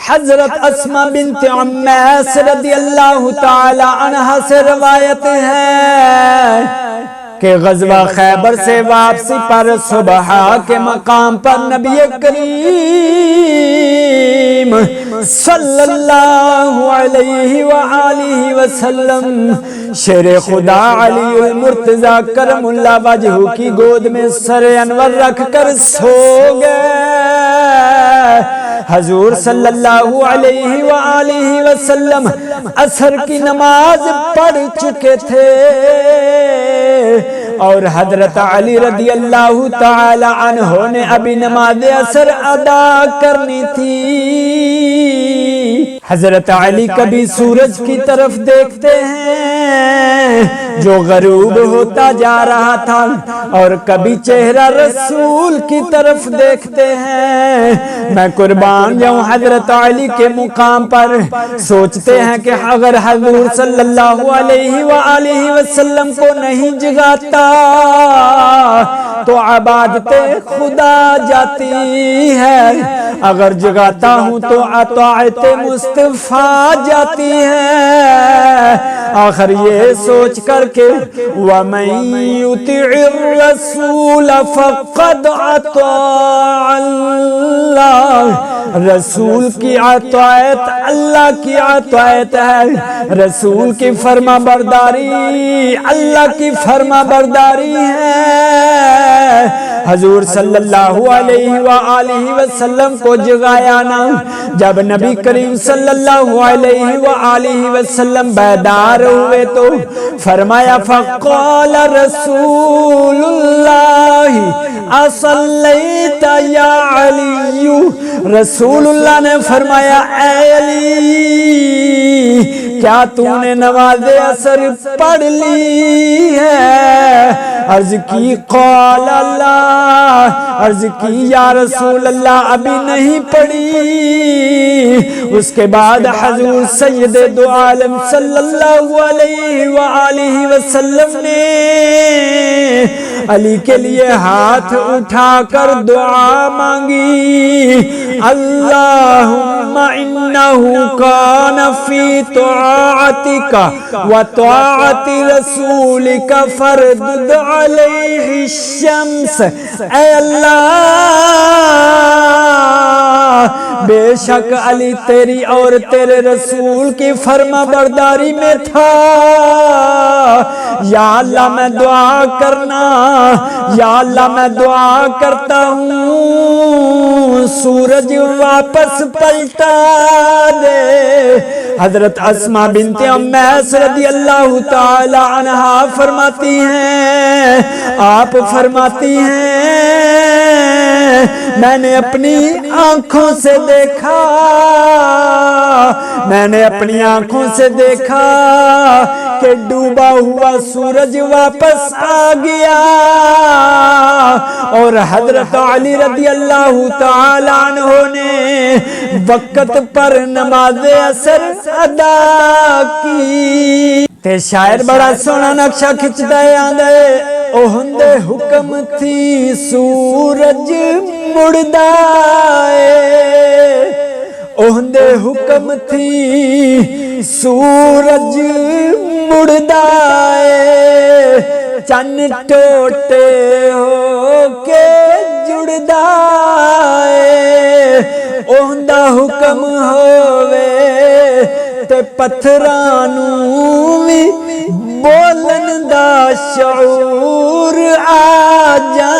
حضرت اسماء بنت عمیس رضی اللہ تعالی عنہ سے روایت ہے کہ غزوہ خیبر سے واپسی پر صبح کے مقام پر نبی کریم صلی اللہ علیہ وآلہ وسلم شیر خدا علی المرتضی کرم اللہ وجہہ کی گود میں سر انور رکھ کر سو گئے۔ حضور صلی اللہ علیہ وآلہ وسلم عصر کی نماز پڑھ چکے تھے اور حضرت علی رضی اللہ تعالی عنہ نے ابھی نماز عصر ادا کرنی تھی۔ حضرت علی کبھی سورج کی طرف دیکھتے ہیں جو غروب ہوتا جا رہا تھا اور کبھی چہرہ رسول کی طرف دیکھتے ہیں۔ میں قربان جاؤں حضرت علی کے مقام پر سوچتے ہیں کہ اگر حضور صلی اللہ علیہ وآلہ وسلم کو نہیں جگاتا تو عبادت خدا جاتی ہے، اگر جگاتا ہوں تو اطاعت مصطفیٰ جاتی ہے۔ آخر یہ سوچ کر کے وَمَن يُطِعِ الرَّسُولَ فَقَدْ أَطَاعَ اللَّهَ، رسول کی اطاعت اللہ کی اطاعت ہے، رسول کی فرما برداری اللہ کی فرما برداری ہے۔ حضور صلی اللہ علیہ وآلہ وسلم کو جگایا نا، جب نبی کریم صلی اللہ علیہ وآلہ وسلم بیدار ہوئے تو فرمایا فقال رسول اللہ اصلیت یا علی، رسول اللہ نے فرمایا اے علی کیا تو نے نماز عصر پڑھ لی ہے؟ عرض کی قال اللہ، عرض کی یا رسول اللہ ابھی نہیں پڑھی۔ اس کے بعد حضور سید دو عالم صلی اللہ علیہ وآلہ وسلم نے علی کے لیے ہاتھ اٹھا کر دعا مانگی، اللہم انہو کان فی طاعتک و طاعت رسولک فردد علیہ الشمس، اے اللہ بے شک علی تیری اور تیرے رسول کی فرما برداری میں تھا، یا اللہ میں دعا کرنا، یا اللہ میں دعا کرتا ہوں سورج واپس پلٹا دے۔ حضرت اسماء بنت عمیس رضی اللہ تعالی عنہا فرماتی ہیں، آپ فرماتی ہیں میں نے اپنی آنکھوں سے دیکھا، میں نے اپنی آنکھوں سے دیکھا کہ ڈوبا ہوا سورج واپس آ گیا اور حضرت علی رضی اللہ تعالی عنہ نے وقت پر نماز عصر ادا کی۔ تے شاعر بڑا سونا نقشہ کھچدا آندے، اوہندے حکم تھی سورج مڑدا اے، اوہندے حکم تھی سورج مڑدا اے، چن ٹوٹے ہو کے جڑدا اے، اوہندہ حکم ہووے تے پتھرانوں وی بولن دا شعور آ جا